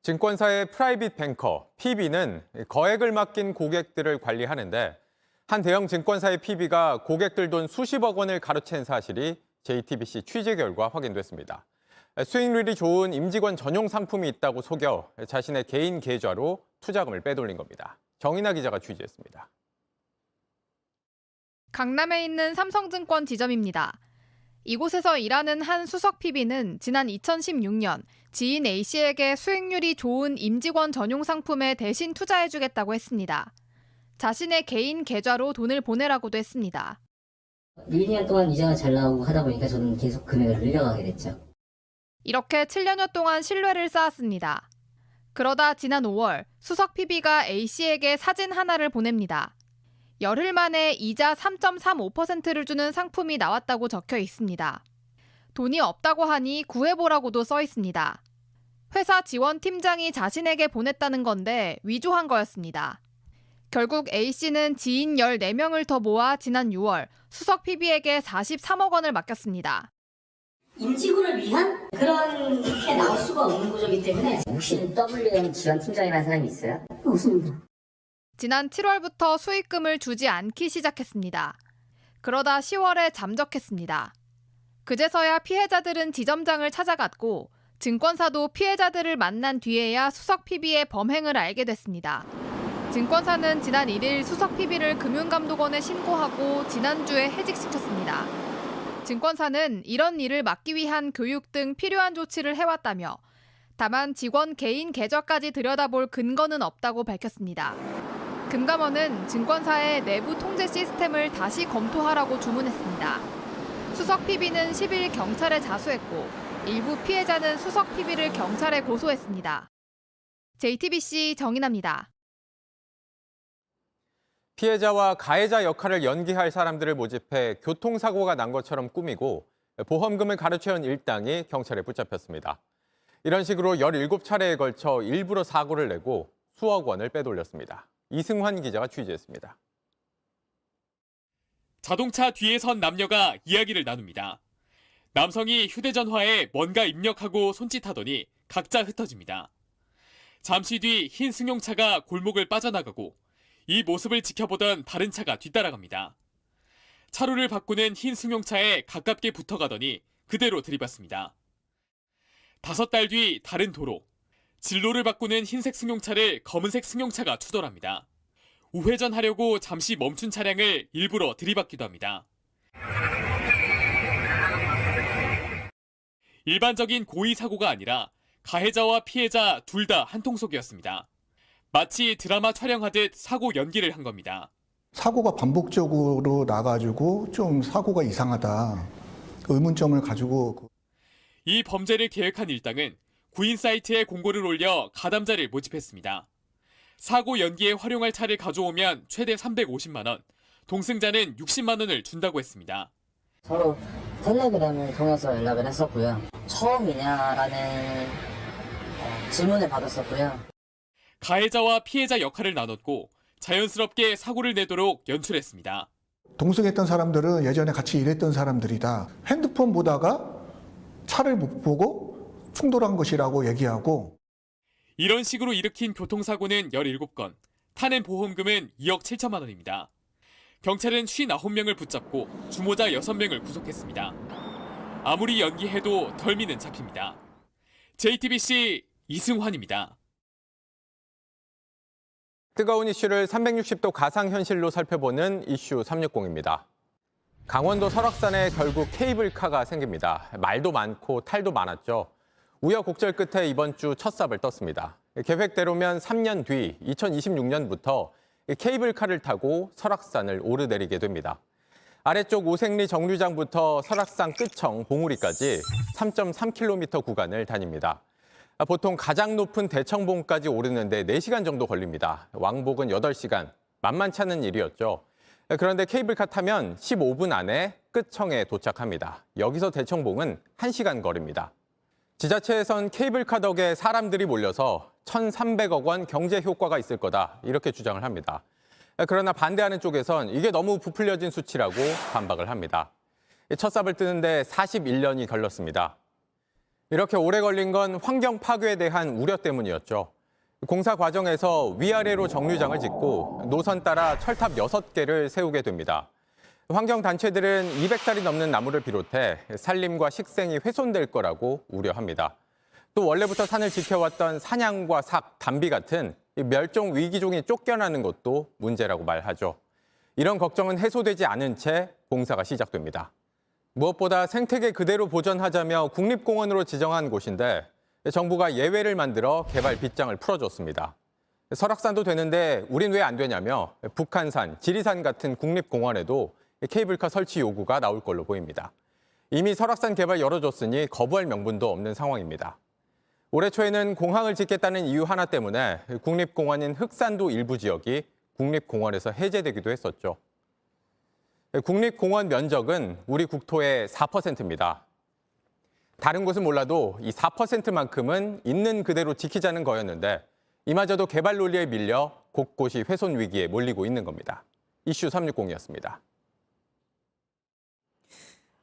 [SPEAKER 16] 증권사의 프라이빗 뱅커 PB는 거액을 맡긴 고객들을 관리하는데 한 대형 증권사의 PB가 고객들 돈 수십억 원을 가로챈 사실이 JTBC 취재 결과 확인됐습니다. 수익률이 좋은 임직원 전용 상품이 있다고 속여 자신의 개인 계좌로 투자금을 빼돌린 겁니다. 정인아 기자가 취재했습니다.
[SPEAKER 20] 강남에 있는 삼성증권 지점입니다. 이곳에서 일하는 한 수석 PB는 지난 2016년 지인 A씨에게 수익률이 좋은 임직원 전용 상품에 대신 투자해주겠다고 했습니다. 자신의 개인 계좌로 돈을 보내라고도 했습니다.
[SPEAKER 21] 1, 2년 동안 이자가 잘 나오고 하다 보니까 저는 계속 금액을 늘려가게 됐죠.
[SPEAKER 20] 이렇게 7년여 동안 신뢰를 쌓았습니다. 그러다 지난 5월 수석 PB가 A씨에게 사진 하나를 보냅니다. 열흘 만에 이자 3.35%를 주는 상품이 나왔다고 적혀 있습니다. 돈이 없다고 하니 구해보라고도 써 있습니다. 회사 지원팀장이 자신에게 보냈다는 건데 위조한 거였습니다. 결국 A씨는 지인 14명을 더 모아 지난 6월 수석 PB에게 43억 원을 맡겼습니다.
[SPEAKER 21] 임직원을 위한 그렇게 나올 수가 없는 구조이기 때문에 혹시 WM 지원팀장이라는 사람이 있어요? 없습니다.
[SPEAKER 20] 지난 7월부터 수익금을 주지 않기 시작했습니다. 그러다 10월에 잠적했습니다. 그제서야 피해자들은 지점장을 찾아갔고 증권사도 피해자들을 만난 뒤에야 수석 PB의 범행을 알게 됐습니다. 증권사는 지난 1일 수석 PB를 금융감독원에 신고하고 지난주에 해직시켰습니다. 증권사는 이런 일을 막기 위한 교육 등 필요한 조치를 해왔다며 다만 직원 개인 계좌까지 들여다볼 근거는 없다고 밝혔습니다. 금감원은 증권사의 내부 통제 시스템을 다시 검토하라고 주문했습니다. 수석 PB는 10일 경찰에 자수했고 일부 피해자는 수석 PB를 경찰에 고소했습니다. JTBC 정인아입니다.
[SPEAKER 16] 피해자와 가해자 역할을 연기할 사람들을 모집해 교통사고가 난 것처럼 꾸미고 보험금을 가로채운 일당이 경찰에 붙잡혔습니다. 이런 식으로 17차례에 걸쳐 일부러 사고를 내고 수억 원을 빼돌렸습니다. 이승환 기자가 취재했습니다.
[SPEAKER 2] 자동차 뒤에 선 남녀가 이야기를 나눕니다. 남성이 휴대전화에 뭔가 입력하고 손짓하더니 각자 흩어집니다. 잠시 뒤 흰 승용차가 골목을 빠져나가고 이 모습을 지켜보던 다른 차가 뒤따라갑니다. 차로를 바꾸는 흰 승용차에 가깝게 붙어가더니 그대로 들이받습니다. 5달 뒤 다른 도로, 진로를 바꾸는 흰색 승용차를 검은색 승용차가 추돌합니다. 우회전하려고 잠시 멈춘 차량을 일부러 들이받기도 합니다. 일반적인 고의 사고가 아니라 가해자와 피해자 둘 다 한통속이었습니다. 마치 드라마 촬영하듯 사고 연기를 한 겁니다.
[SPEAKER 3] 사고가 반복적으로 나가지고 좀 사고가 이상하다 의문점을 가지고
[SPEAKER 2] 이 범죄를 계획한 일당은 구인 사이트에 공고를 올려 가담자를 모집했습니다. 사고 연기에 활용할 차를 가져오면 최대 350만 원, 동승자는 60만 원을 준다고 했습니다.
[SPEAKER 21] 서로 텔레그램을 통해서 연락을 했었고요. 처음이냐라는 질문을 받았었고요.
[SPEAKER 2] 가해자와 피해자 역할을 나눴고 자연스럽게 사고를 내도록 연출했습니다.
[SPEAKER 3] 동승했던 사람들은 예전에 같이 일했던 사람들이다. 핸드폰 보다가 차를 못 보고 충돌한 것이라고 얘기하고
[SPEAKER 2] 이런 식으로 일으킨 교통사고는 17건, 타낸 보험금은 2억 7천만 원입니다. 경찰은 59명을 붙잡고 주모자 6명을 구속했습니다. 아무리 연기해도 덜미는 잡힙니다. JTBC 이승환입니다.
[SPEAKER 16] 뜨거운 이슈를 360도 가상현실로 살펴보는 이슈 360입니다. 강원도 설악산에 결국 케이블카가 생깁니다. 말도 많고 탈도 많았죠. 우여곡절 끝에 이번 주 첫 삽을 떴습니다. 계획대로면 3년 뒤 2026년부터 케이블카를 타고 설악산을 오르내리게 됩니다. 아래쪽 오색리 정류장부터 설악산 끝청 봉우리까지 3.3km 구간을 다닙니다. 보통 가장 높은 대청봉까지 오르는데 4시간 정도 걸립니다. 왕복은 8시간, 만만치 않은 일이었죠. 그런데 케이블카 타면 15분 안에 끝청에 도착합니다. 여기서 대청봉은 1시간 거리입니다. 지자체에선 케이블카 덕에 사람들이 몰려서 1,300억 원 경제 효과가 있을 거다 이렇게 주장을 합니다. 그러나 반대하는 쪽에선 이게 너무 부풀려진 수치라고 반박을 합니다. 첫 삽을 뜨는데 41년이 걸렸습니다. 이렇게 오래 걸린 건 환경 파괴에 대한 우려 때문이었죠. 공사 과정에서 위아래로 정류장을 짓고 노선 따라 철탑 6개를 세우게 됩니다. 환경단체들은 200살이 넘는 나무를 비롯해 산림과 식생이 훼손될 거라고 우려합니다. 또 원래부터 산을 지켜왔던 사냥과 삭, 담비 같은 멸종 위기종이 쫓겨나는 것도 문제라고 말하죠. 이런 걱정은 해소되지 않은 채 공사가 시작됩니다. 무엇보다 생태계 그대로 보존하자며 국립공원으로 지정한 곳인데 정부가 예외를 만들어 개발 빗장을 풀어줬습니다. 설악산도 되는데 우린 왜 안 되냐며 북한산, 지리산 같은 국립공원에도 케이블카 설치 요구가 나올 걸로 보입니다. 이미 설악산 개발 열어줬으니 거부할 명분도 없는 상황입니다. 올해 초에는 공항을 짓겠다는 이유 하나 때문에 국립공원인 흑산도 일부 지역이 국립공원에서 해제되기도 했었죠. 국립공원 면적은 우리 국토의 4%입니다. 다른 곳은 몰라도 이 4%만큼은 있는 그대로 지키자는 거였는데 이마저도 개발 논리에 밀려 곳곳이 훼손 위기에 몰리고 있는 겁니다. 이슈 360이었습니다.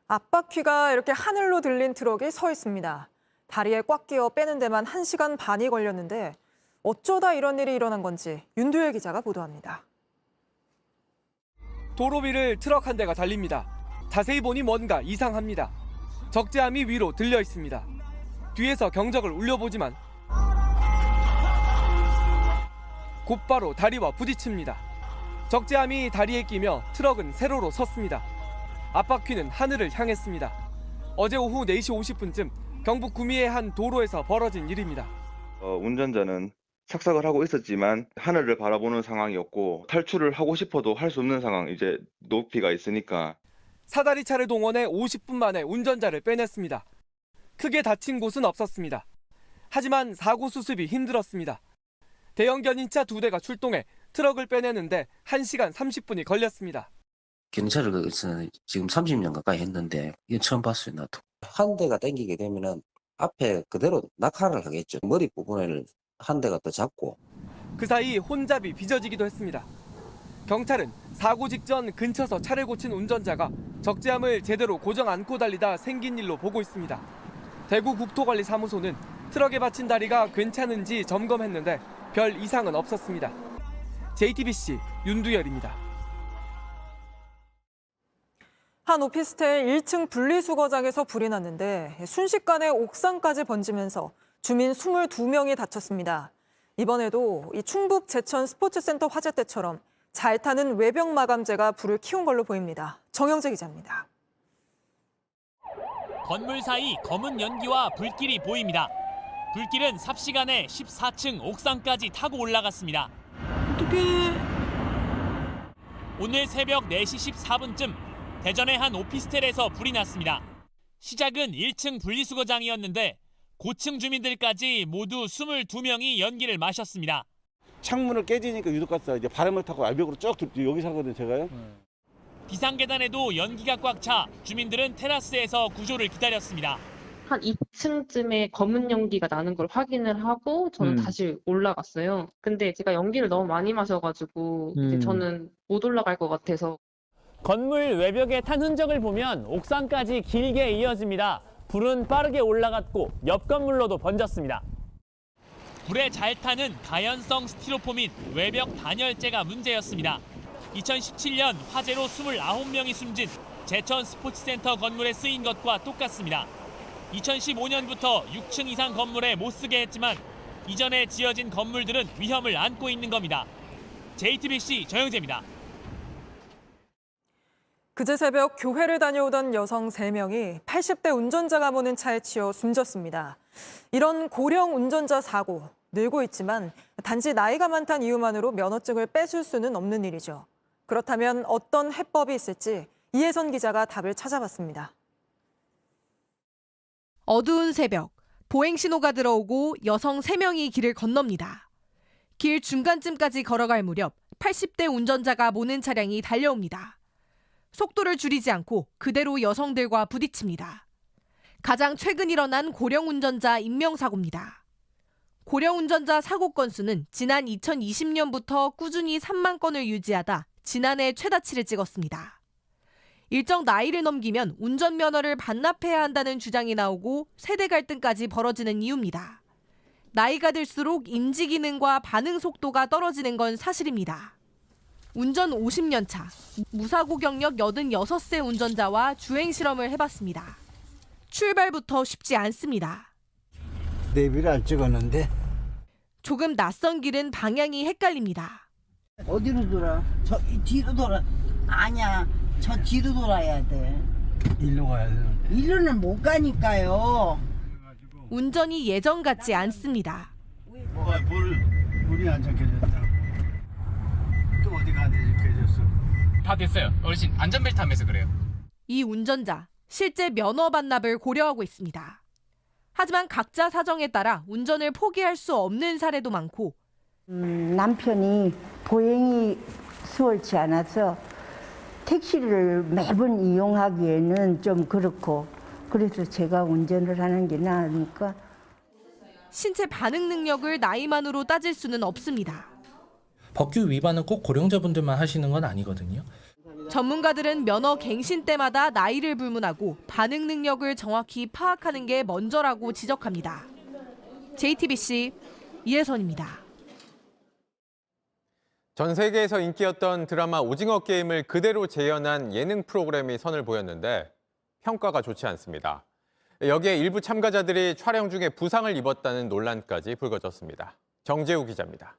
[SPEAKER 1] 앞바퀴가 이렇게 하늘로 들린 트럭이 서 있습니다. 다리에 꽉 끼어 빼는 데만 1시간 반이 걸렸는데 어쩌다 이런 일이 일어난 건지 윤두열 기자가 보도합니다.
[SPEAKER 4] 도로 위를 트럭 한 대가 달립니다. 자세히 보니 뭔가 이상합니다. 적재함이 위로 들려 있습니다. 뒤에서 경적을 울려보지만 곧바로 다리와 부딪힙니다. 적재함이 다리에 끼며 트럭은 세로로 섰습니다. 앞바퀴는 하늘을 향했습니다. 어제 오후 4시 50분쯤 경북 구미의 한 도로에서 벌어진 일입니다.
[SPEAKER 5] 운전자는 착석을 하고 있었지만 하늘을 바라보는 상황이었고 탈출을 하고 싶어도 할 수 없는 상황, 이제 높이가 있으니까.
[SPEAKER 4] 사다리 차를 동원해 50분 만에 운전자를 빼냈습니다. 크게 다친 곳은 없었습니다. 하지만 사고 수습이 힘들었습니다. 대형 견인차 2대가 출동해 트럭을 빼내는데 1시간 30분이 걸렸습니다.
[SPEAKER 6] 견인차를 지금 30년 가까이 했는데 이건 처음 봤어요, 나도. 한 대가 땡기게 되면은 앞에 그대로 낙하를 하겠죠. 머리 부분을 한 대가 더 잡고.
[SPEAKER 4] 그 사이 혼잡이 빚어지기도 했습니다. 경찰은 사고 직전 근처서 차를 고친 운전자가 적재함을 제대로 고정 않고 달리다 생긴 일로 보고 있습니다. 대구국토관리사무소는 트럭에 받친 다리가 괜찮은지 점검했는데 별 이상은 없었습니다. JTBC 윤두열입니다.
[SPEAKER 1] 한 오피스텔 1층 분리수거장에서 불이 났는데 순식간에 옥상까지 번지면서 주민 22명이 다쳤습니다. 이번에도 이 충북 제천 스포츠센터 화재 때처럼 잘 타는 외벽 마감재가 불을 키운 걸로 보입니다. 정영재 기자입니다.
[SPEAKER 7] 건물 사이 검은 연기와 불길이 보입니다. 불길은 삽시간에 14층 옥상까지 타고 올라갔습니다. 오늘 새벽 4시 14분쯤 대전의 한 오피스텔에서 불이 났습니다. 시작은 1층 분리수거장이었는데 고층 주민들까지 모두 22명이 연기를 마셨습니다.
[SPEAKER 10] 창문을 깨지니까 유독가스가 이제 바람을 타고 알벽으로 쭉 여기 살거든요, 제가요.
[SPEAKER 7] 비상계단에도 연기가 꽉 차 주민들은 테라스에서 구조를 기다렸습니다.
[SPEAKER 22] 한 2층쯤에 검은 연기가 나는 걸 확인을 하고 저는 다시 올라갔어요. 근데 제가 연기를 너무 많이 마셔가지고 이제 저는 못 올라갈 것 같아서.
[SPEAKER 7] 건물 외벽에 탄 흔적을 보면 옥상까지 길게 이어집니다. 불은 빠르게 올라갔고 옆 건물로도 번졌습니다. 불에 잘 타는 가연성 스티로폼인 외벽 단열재가 문제였습니다. 2017년 화재로 29명이 숨진 제천 스포츠센터 건물에 쓰인 것과 똑같습니다. 2015년부터 6층 이상 건물에 못 쓰게 했지만 이전에 지어진 건물들은 위험을 안고 있는 겁니다. JTBC 정영재입니다.
[SPEAKER 1] 그제 새벽 교회를 다녀오던 여성 3명이 80대 운전자가 모는 차에 치여 숨졌습니다. 이런 고령 운전자 사고 늘고 있지만 단지 나이가 많다는 이유만으로 면허증을 뺏을 수는 없는 일이죠. 그렇다면 어떤 해법이 있을지 이혜선 기자가 답을 찾아봤습니다.
[SPEAKER 12] 어두운 새벽, 보행 신호가 들어오고 여성 3명이 길을 건넙니다. 길 중간쯤까지 걸어갈 무렵 80대 운전자가 모는 차량이 달려옵니다. 속도를 줄이지 않고 그대로 여성들과 부딪힙니다. 가장 최근 일어난 고령 운전자 인명사고입니다. 고령 운전자 사고 건수는 지난 2020년부터 꾸준히 3만 건을 유지하다 지난해 최다치를 찍었습니다. 일정 나이를 넘기면 운전면허를 반납해야 한다는 주장이 나오고 세대 갈등까지 벌어지는 이유입니다. 나이가 들수록 인지 기능과 반응 속도가 떨어지는 건 사실입니다. 운전 50년 차, 무사고 경력 86세 운전자와 주행 실험을 해봤습니다. 출발부터 쉽지 않습니다.
[SPEAKER 23] 내비를 안 찍었는데.
[SPEAKER 12] 조금 낯선 길은 방향이 헷갈립니다.
[SPEAKER 23] 어디로 돌아? 저 뒤로 돌아. 아니야. 저 뒤로 돌아야 돼. 일로 가야 돼. 일로는 못 가니까요.
[SPEAKER 12] 운전이 예전 같지 않습니다.
[SPEAKER 23] 물이 안 잠겨졌다. 또 어디가 안 잠겨졌어?
[SPEAKER 7] 다 됐어요. 어르신 안전벨트 하면서 그래요.
[SPEAKER 12] 이 운전자 실제 면허 반납을 고려하고 있습니다. 하지만 각자 사정에 따라 운전을 포기할 수 없는 사례도 많고
[SPEAKER 24] 남편이 보행이 수월치 않아서 택시를 매번 이용하기에는 좀 그렇고 그래서 제가 운전을 하는 게 나으니까.
[SPEAKER 12] 신체 반응 능력을 나이만으로 따질 수는 없습니다.
[SPEAKER 25] 법규 위반은 꼭 고령자분들만 하시는 건 아니거든요.
[SPEAKER 12] 전문가들은 면허 갱신 때마다 나이를 불문하고 반응 능력을 정확히 파악하는 게 먼저라고 지적합니다. JTBC 이혜선입니다.
[SPEAKER 16] 전 세계에서 인기였던 드라마 오징어 게임을 그대로 재현한 예능 프로그램이 선을 보였는데 평가가 좋지 않습니다. 여기에 일부 참가자들이 촬영 중에 부상을 입었다는 논란까지 불거졌습니다. 정재우 기자입니다.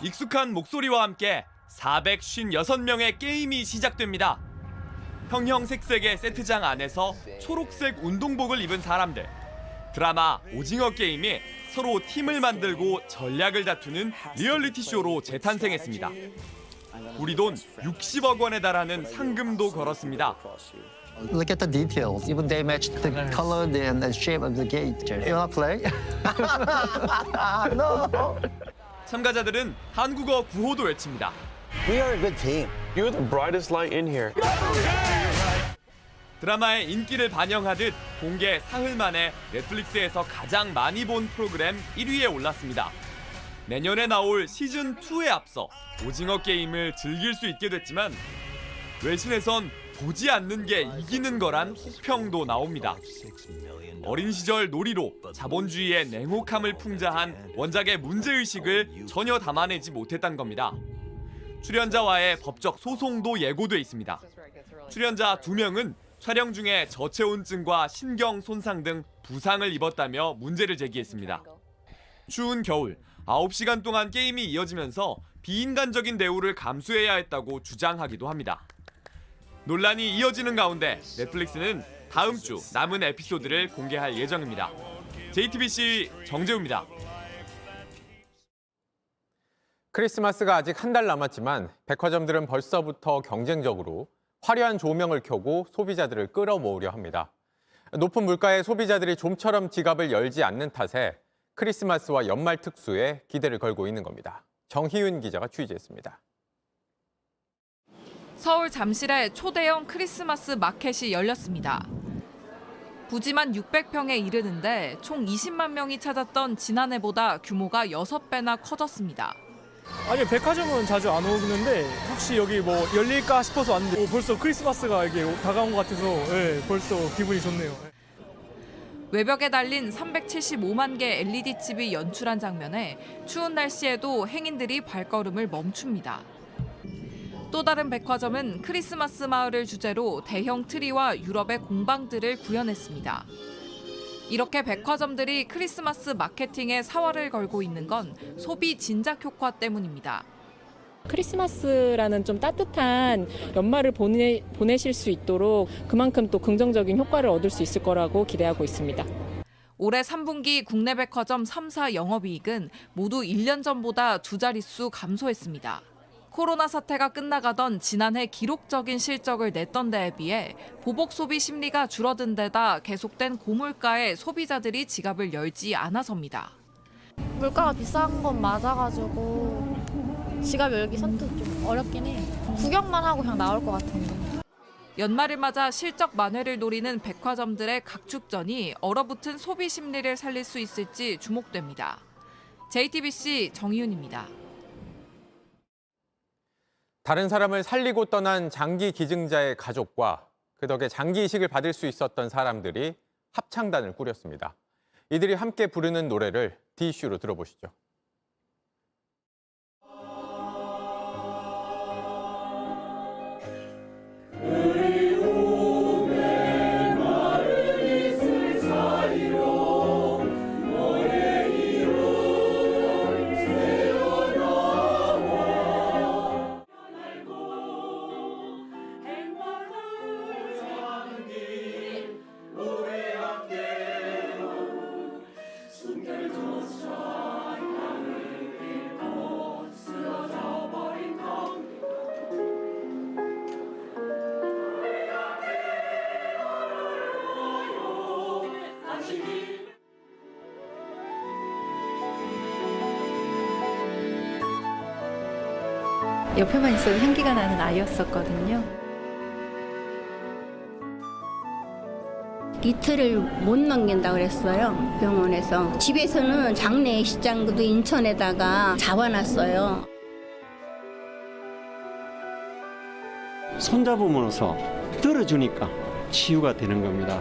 [SPEAKER 26] 익숙한 목소리와 함께 456명의 게임이 시작됩니다. 형형색색의 세트장 안에서 초록색 운동복을 입은 사람들. 드라마 오징어 게임이 서로 팀을 만들고 전략을 다투는 리얼리티 쇼로 재탄생했습니다. 우리 돈 60억 원에 달하는 상금도 걸었습니다.
[SPEAKER 27] Look at the details. Even they match the color and the shape of the gate. You wanna play?
[SPEAKER 26] No. 참가자들은 한국어 구호도 외칩니다.
[SPEAKER 27] We are a good team.
[SPEAKER 8] You're the brightest light in here.
[SPEAKER 26] 드라마의 인기를 반영하듯 공개 사흘 만에 넷플릭스에서 가장 많이 본 프로그램 1위에 올랐습니다. 내년에 나올 시즌2에 앞서 오징어 게임을 즐길 수 있게 됐지만 외신에선 보지 않는 게 이기는 거란 혹평도 나옵니다. 어린 시절 놀이로 자본주의의 냉혹함을 풍자한 원작의 문제의식을 전혀 담아내지 못했다는 겁니다. 출연자와의 법적 소송도 예고돼 있습니다. 출연자 2명은 촬영 중에 저체온증과 신경 손상 등 부상을 입었다며 문제를 제기했습니다. 추운 겨울 9시간 동안 게임이 이어지면서 비인간적인 대우를 감수해야 했다고 주장하기도 합니다. 논란이 이어지는 가운데 넷플릭스는 다음 주 남은 에피소드를 공개할 예정입니다. JTBC 정재우입니다.
[SPEAKER 16] 크리스마스가 아직 한 달 남았지만 백화점들은 벌써부터 경쟁적으로 화려한 조명을 켜고 소비자들을 끌어모으려 합니다. 높은 물가에 소비자들이 좀처럼 지갑을 열지 않는 탓에 크리스마스와 연말 특수에 기대를 걸고 있는 겁니다. 정희윤 기자가 취재했습니다.
[SPEAKER 20] 서울 잠실에 초대형 크리스마스 마켓이 열렸습니다. 부지만 600평에 이르는데 총 20만 명이 찾았던 지난해보다 규모가 6배나 커졌습니다.
[SPEAKER 4] 아니, 백화점은 자주 안 오는데 혹시 여기 뭐 열릴까 싶어서 왔는데 벌써 크리스마스가 이게 다가온 것 같아서 벌써 기분이 좋네요.
[SPEAKER 20] 외벽에 달린 375만 개 LED 칩이 연출한 장면에 추운 날씨에도 행인들이 발걸음을 멈춥니다. 또 다른 백화점은 크리스마스 마을을 주제로 대형 트리와 유럽의 공방들을 구현했습니다. 이렇게 백화점들이 크리스마스 마케팅에 사활을 걸고 있는 건 소비 진작 효과 때문입니다.
[SPEAKER 9] 크리스마스라는 좀 따뜻한 연말을 보내실 수 있도록 그만큼 또 긍정적인 효과를 얻을 수 있을 거라고 기대하고 있습니다.
[SPEAKER 20] 올해 3분기 국내 백화점 3사 영업이익은 모두 1년 전보다 2자릿수 감소했습니다. 코로나 사태가 끝나가던 지난해 기록적인 실적을 냈던 데에 비해 보복 소비 심리가 줄어든 데다 계속된 고물가에 소비자들이 지갑을 열지 않아서입니다.
[SPEAKER 11] 물가가 비싼 건 맞아가지고 지갑 열기 선뜻 좀 어렵긴 해. 구경만 하고 그냥 나올 것 같은데.
[SPEAKER 20] 연말을 맞아 실적 만회를 노리는 백화점들의 각축전이 얼어붙은 소비 심리를 살릴 수 있을지 주목됩니다. JTBC 정희윤입니다.
[SPEAKER 16] 다른 사람을 살리고 떠난 장기 기증자의 가족과 그 덕에 장기 이식을 받을 수 있었던 사람들이 합창단을 꾸렸습니다. 이들이 함께 부르는 노래를 디이슈로 들어보시죠.
[SPEAKER 13] 옆에만 있어도 향기가 나는 아이였었거든요.
[SPEAKER 14] 이틀을 못 넘긴다 그랬어요, 병원에서. 집에서는 장례 시장도 인천에다가 잡아놨어요.
[SPEAKER 15] 손잡으면서 들어주니까 치유가 되는 겁니다.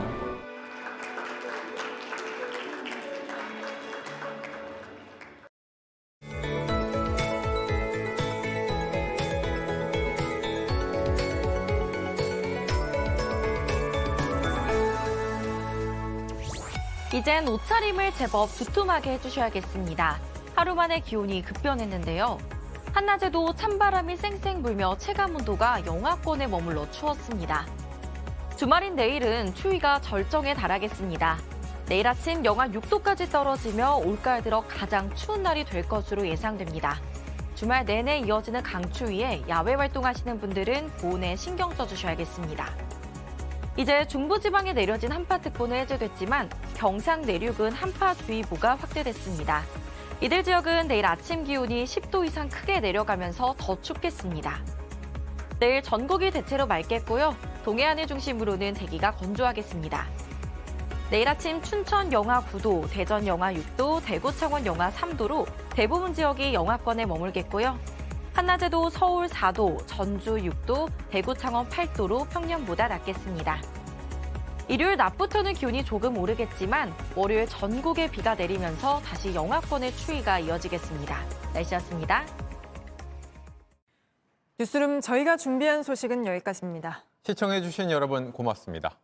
[SPEAKER 17] 이젠 옷차림을 제법 두툼하게 해주셔야겠습니다. 하루 만에 기온이 급변했는데요. 한낮에도 찬바람이 쌩쌩 불며 체감온도가 영하권에 머물러 추웠습니다. 주말인 내일은 추위가 절정에 달하겠습니다. 내일 아침 영하 6도까지 떨어지며 올가을 들어 가장 추운 날이 될 것으로 예상됩니다. 주말 내내 이어지는 강추위에 야외 활동하시는 분들은 보온에 신경 써주셔야겠습니다. 이제 중부지방에 내려진 한파특보는 해제됐지만 경상 내륙은 한파주의보가 확대됐습니다. 이들 지역은 내일 아침 기온이 10도 이상 크게 내려가면서 더 춥겠습니다. 내일 전국이 대체로 맑겠고요. 동해안을 중심으로는 대기가 건조하겠습니다. 내일 아침 춘천 영하 9도, 대전 영하 6도, 대구 창원 영하 3도로 대부분 지역이 영하권에 머물겠고요. 한낮에도 서울 4도, 전주 6도, 대구 창원 8도로 평년보다 낮겠습니다. 일요일 낮부터는 기온이 조금 오르겠지만 월요일 전국에 비가 내리면서 다시 영하권의 추위가 이어지겠습니다. 날씨였습니다.
[SPEAKER 1] 뉴스룸 저희가 준비한 소식은 여기까지입니다.
[SPEAKER 16] 시청해주신 여러분 고맙습니다.